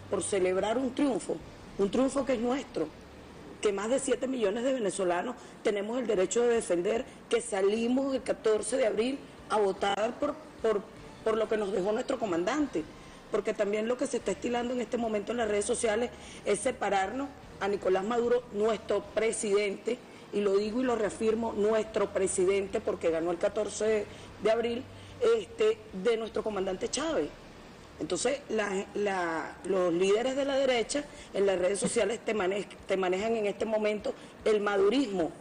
por celebrar un triunfo que es nuestro, que más de 7 millones de venezolanos tenemos el derecho de defender, que salimos el 14 de abril a votar por lo que nos dejó nuestro comandante. Porque también lo que se está estilando en este momento en las redes sociales es separarnos a Nicolás Maduro, nuestro presidente, y lo digo y lo reafirmo, nuestro presidente, porque ganó el 14 de abril, de nuestro comandante Chávez. Entonces, los líderes de la derecha en las redes sociales te manejan en este momento el madurismo,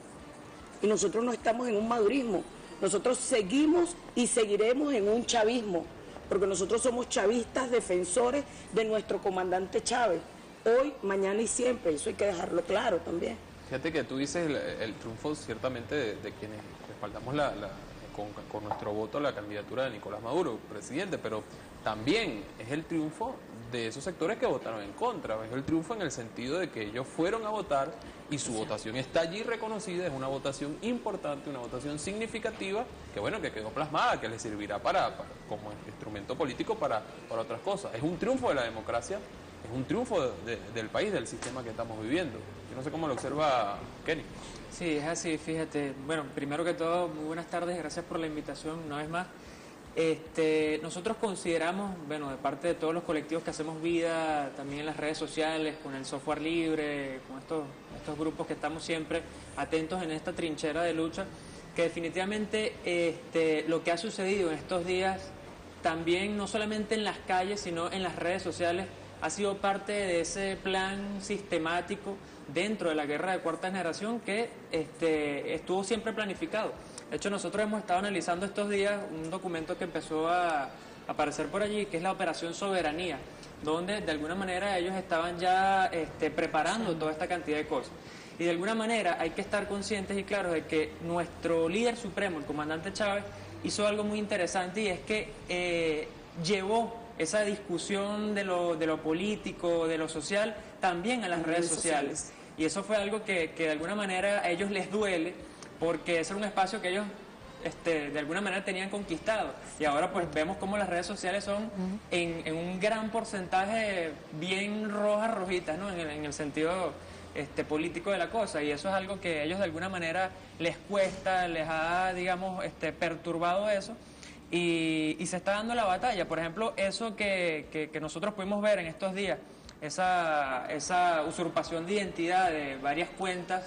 y nosotros no estamos en un madurismo, nosotros seguimos y seguiremos en un chavismo, porque nosotros somos chavistas defensores de nuestro comandante Chávez, hoy, mañana y siempre, eso hay que dejarlo claro también. Fíjate que tú dices el triunfo ciertamente de quienes respaldamos con nuestro voto la candidatura de Nicolás Maduro, presidente, pero también es el triunfo de esos sectores que votaron en contra, es el triunfo en el sentido de que ellos fueron a votar y su votación está allí reconocida, es una votación importante, una votación significativa, que bueno, que quedó plasmada, que les servirá como instrumento político para otras cosas. Es un triunfo de la democracia, es un triunfo del país, del sistema que estamos viviendo. Yo no sé cómo lo observa Kenny. Sí, es así, fíjate. Bueno, primero que todo, muy buenas tardes, gracias por la invitación una vez más. Nosotros consideramos, bueno, de parte de todos los colectivos que hacemos vida, también en las redes sociales, con el software libre, con estos grupos que estamos siempre atentos en esta trinchera de lucha, que definitivamente lo que ha sucedido en estos días, también no solamente en las calles, sino en las redes sociales, ha sido parte de ese plan sistemático dentro de la guerra de cuarta generación que estuvo siempre planificado. De hecho, nosotros hemos estado analizando estos días un documento que empezó a aparecer por allí, que es la Operación Soberanía, donde de alguna manera ellos estaban ya preparando toda esta cantidad de cosas. Y de alguna manera hay que estar conscientes y claros de que nuestro líder supremo, el comandante Chávez, hizo algo muy interesante, y es que llevó esa discusión de lo político, de lo social, también a las redes sociales. Y eso fue algo que de alguna manera a ellos les duele, porque ese era un espacio que ellos de alguna manera tenían conquistado. Y ahora pues vemos cómo las redes sociales son en un gran porcentaje bien rojitas, ¿no? En el sentido político de la cosa. Y eso es algo que a ellos de alguna manera les cuesta, les ha, digamos, perturbado eso. Y se está dando la batalla. Por ejemplo, eso que nosotros pudimos ver en estos días, esa usurpación de identidad de varias cuentas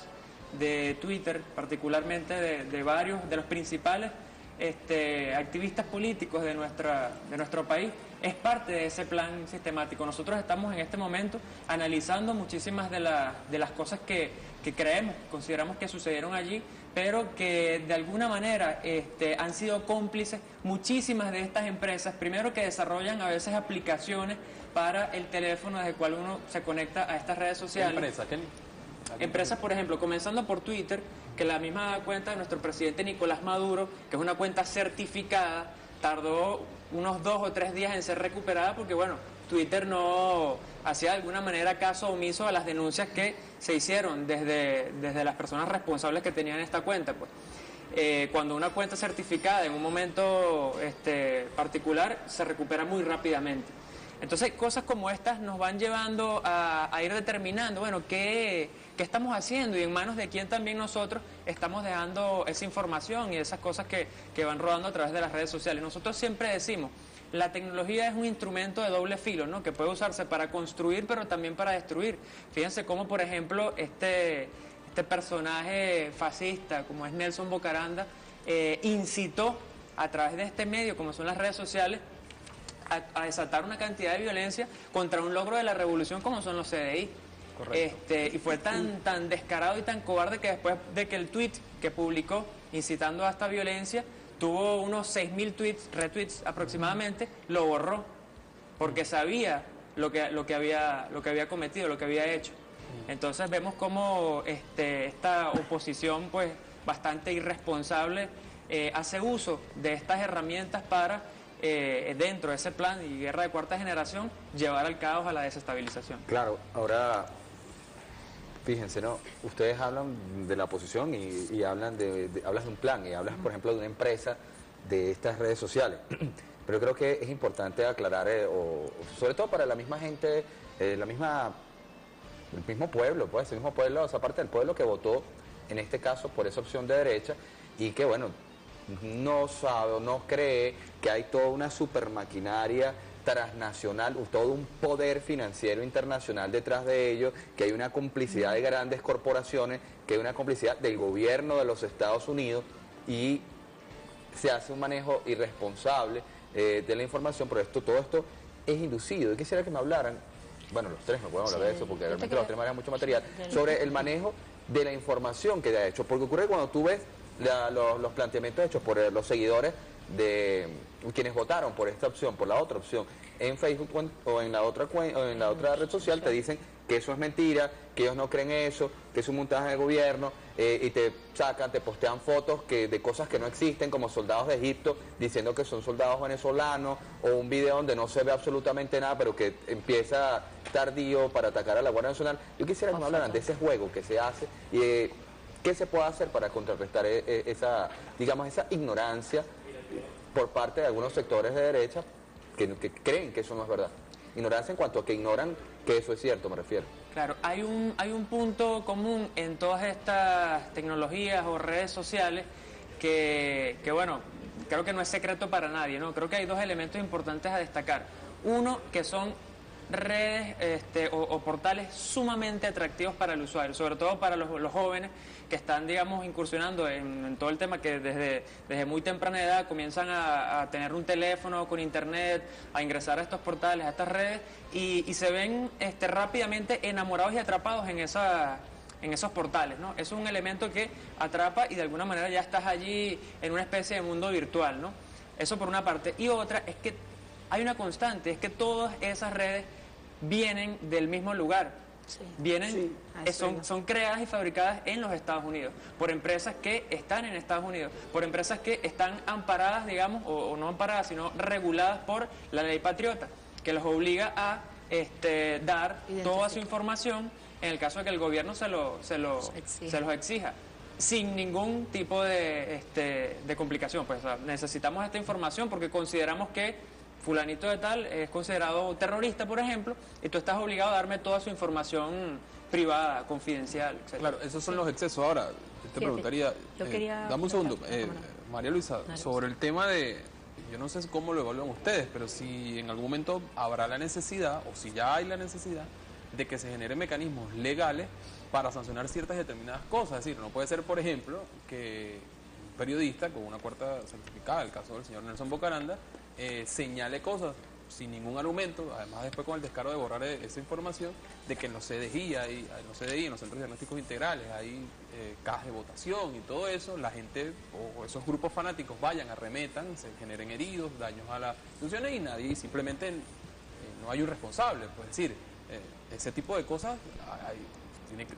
de Twitter, particularmente de varios de los principales activistas políticos de nuestro país, es parte de ese plan sistemático. Nosotros estamos en este momento analizando muchísimas de las cosas que consideramos que sucedieron allí, pero que de alguna manera han sido cómplices muchísimas de estas empresas, primero que desarrollan a veces aplicaciones para el teléfono desde el cual uno se conecta a estas redes sociales. ¿Qué empresa, Kenny? Empresas, por ejemplo, comenzando por Twitter, que la misma cuenta de nuestro presidente Nicolás Maduro, que es una cuenta certificada, tardó unos 2 o 3 días en ser recuperada porque, bueno, Twitter no hacía de alguna manera caso omiso a las denuncias que se hicieron desde las personas responsables que tenían esta cuenta. Pues cuando una cuenta certificada en un momento particular se recupera muy rápidamente. Entonces, cosas como estas nos van llevando a ir determinando, bueno, qué estamos haciendo y en manos de quién también nosotros estamos dejando esa información y esas cosas que van rodando a través de las redes sociales. Nosotros siempre decimos, la tecnología es un instrumento de doble filo, ¿no? Que puede usarse para construir, pero también para destruir. Fíjense cómo, por ejemplo, este personaje fascista, como es Nelson Bocaranda, incitó a través de este medio, como son las redes sociales, a desatar una cantidad de violencia contra un logro de la revolución como son los CDI. Correcto. Y fue tan descarado y tan cobarde que después de que el tweet que publicó incitando a esta violencia tuvo unos 6.000 retweets aproximadamente, lo borró porque sabía lo que había cometido, lo que había hecho. Entonces vemos cómo esta oposición, pues bastante irresponsable, hace uso de estas herramientas para dentro de ese plan y guerra de cuarta generación llevar al caos, a la desestabilización. Claro, ahora fíjense, ¿no? Ustedes hablan de la oposición y hablan hablas de un plan y hablas, por ejemplo, de una empresa de estas redes sociales. pero creo que es importante aclarar, sobre todo para la misma gente, el mismo pueblo, pues, el mismo pueblo, o sea, parte del pueblo que votó, en este caso, por esa opción de derecha, y que, bueno, no sabe o no cree que hay toda una supermaquinaria transnacional, todo un poder financiero internacional detrás de ello, que hay una complicidad de grandes corporaciones, que hay una complicidad del gobierno de los Estados Unidos, y se hace un manejo irresponsable de la información, pero todo esto es inducido. Yo quisiera que me hablaran, bueno, los tres no podemos hablar de eso, porque realmente los tres manejan mucho material, sobre el manejo de la información que ha hecho, porque ocurre cuando tú ves los planteamientos hechos por los seguidores de quienes votaron por esta opción, por la otra opción, en Facebook o en la otra red social, te dicen que eso es mentira, que ellos no creen eso, que es un montaje de gobierno, y te postean fotos de cosas que no existen, como soldados de Egipto diciendo que son soldados venezolanos, o un video donde no se ve absolutamente nada, pero que empieza tardío para atacar a la Guardia Nacional. Yo quisiera que me hablaran de ese juego que se hace y qué se puede hacer para contrarrestar esa ignorancia por parte de algunos sectores de derecha que creen que eso no es verdad. Ignorancia en cuanto a que ignoran que eso es cierto, me refiero. Claro, hay un punto común en todas estas tecnologías o redes sociales que bueno, creo que no es secreto para nadie, ¿no? Creo que hay dos elementos importantes a destacar. Uno, que son redes o portales sumamente atractivos para el usuario, sobre todo para los jóvenes que están, digamos, incursionando en todo el tema, que desde muy temprana edad comienzan a tener un teléfono con internet, a ingresar a estos portales, a estas redes, y se ven rápidamente enamorados y atrapados en esos portales, ¿no? Es un elemento que atrapa y de alguna manera ya estás allí en una especie de mundo virtual, ¿no? Eso por una parte. Y otra es que hay una constante, es que todas esas redes vienen del mismo lugar. Son creadas y fabricadas en los Estados Unidos, por empresas que están en Estados Unidos, por empresas que están amparadas, digamos, o no amparadas, sino reguladas por la ley patriota, que los obliga a dar toda su información en el caso de que el gobierno se los exija, sin ningún tipo de complicación. Pues, o sea, necesitamos esta información porque consideramos que fulanito de tal es considerado terrorista, por ejemplo, y tú estás obligado a darme toda su información privada, confidencial, etc. Claro, esos son los excesos. Ahora, te preguntaría, dame un segundo, María Luisa, sobre el tema de, yo no sé cómo lo evalúan ustedes, pero si en algún momento habrá la necesidad, o si ya hay la necesidad, de que se generen mecanismos legales para sancionar ciertas determinadas cosas. Es decir, no puede ser, por ejemplo, que un periodista con una cuarta certificada, el caso del señor Nelson Bocaranda, señale cosas sin ningún argumento, además después con el descaro de borrar esa información, de que en los CDI, en los Centros Diagnósticos Integrales, hay cajas de votación y todo eso, la gente o esos grupos fanáticos vayan, arremetan, se generen heridos, daños a las instituciones y nadie, simplemente no hay un responsable. Pues decir, ese tipo de cosas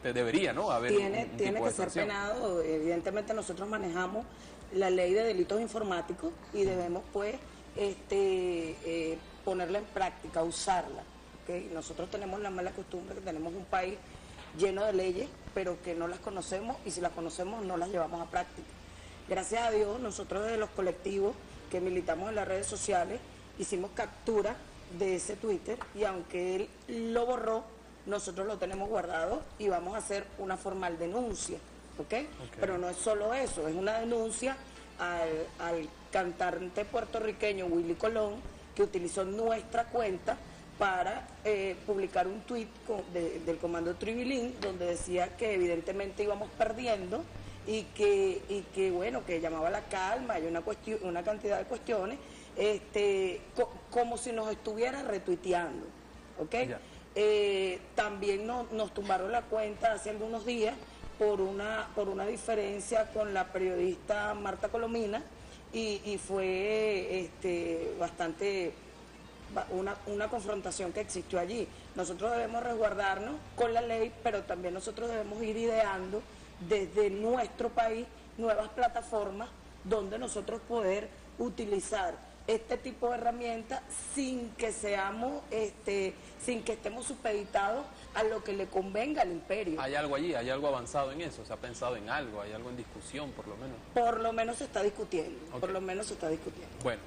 debería, ¿no?, haber tiene que ser penado. Evidentemente nosotros manejamos la ley de delitos informáticos y debemos, pues, ponerla en práctica, usarla, ¿okay? Nosotros tenemos la mala costumbre que tenemos un país lleno de leyes, pero que no las conocemos, y si las conocemos no las llevamos a práctica. Gracias a Dios, nosotros desde los colectivos que militamos en las redes sociales hicimos captura de ese Twitter, y aunque él lo borró, nosotros lo tenemos guardado y vamos a hacer una formal denuncia, ¿ok? Pero no es solo eso, es una denuncia al cantante puertorriqueño Willy Colón, que utilizó nuestra cuenta para publicar un tuit del comando Tribilín, donde decía que evidentemente íbamos perdiendo y que bueno, que llamaba a la calma y una cantidad de cuestiones, como si nos estuviera retuiteando, ¿ok? También nos tumbaron la cuenta hace algunos días por una diferencia con la periodista Marta Colomina, y fue bastante una confrontación que existió allí. Nosotros debemos resguardarnos con la ley, pero también nosotros debemos ir ideando desde nuestro país nuevas plataformas donde nosotros poder utilizar este tipo de herramientas sin que seamos, sin que estemos supeditados a lo que le convenga al imperio. ¿Hay algo allí? ¿Hay algo avanzado en eso? ¿Se ha pensado en algo? ¿Hay algo en discusión, por lo menos? Por lo menos se está discutiendo, Ok. por lo menos se está discutiendo. Bueno,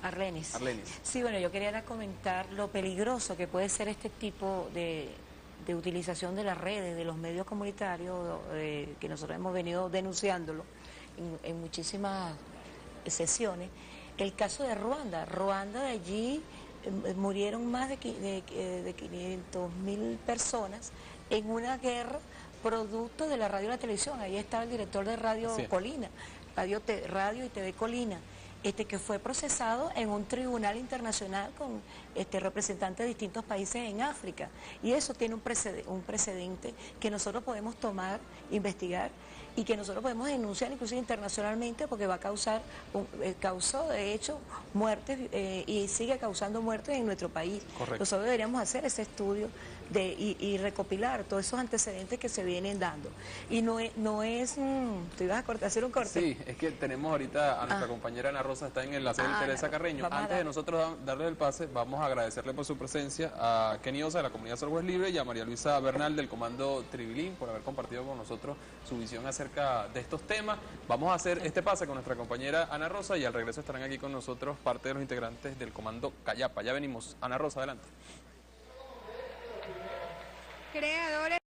Arlenis. Arlenis. Sí, bueno, yo quería comentar lo peligroso que puede ser este tipo de utilización de las redes, de los medios comunitarios, que nosotros hemos venido denunciándolo en muchísimas sesiones. El caso de Ruanda. Ruanda, de allí murieron más de 500.000 personas en una guerra producto de la radio y la televisión. Ahí estaba el director de Radio Sí. Colina, Radio y TV Colina, que fue procesado en un tribunal internacional con representantes de distintos países en África. Y eso tiene un precedente que nosotros podemos tomar, investigar, y que nosotros podemos denunciar incluso internacionalmente, porque va a causar, causó de hecho muertes y sigue causando muertes en nuestro país. Correcto. Nosotros deberíamos hacer ese estudio y recopilar todos esos antecedentes que se vienen dando. Y no es ¿tú ibas a hacer un corte? Sí, es que tenemos ahorita a nuestra compañera Ana Rosa, está en el enlace de Teresa Carreño. Vamos a Antes de nosotros darle el pase, vamos a agradecerle por su presencia a Kenny Osa de la Comunidad Software Libre y a María Luisa Bernal del Comando Tribilín por haber compartido con nosotros su visión acerca de estos temas. Vamos a hacer este pase con nuestra compañera Ana Rosa y al regreso estarán aquí con nosotros parte de los integrantes del Comando Cayapa. Ya venimos. Ana Rosa, adelante. Creadores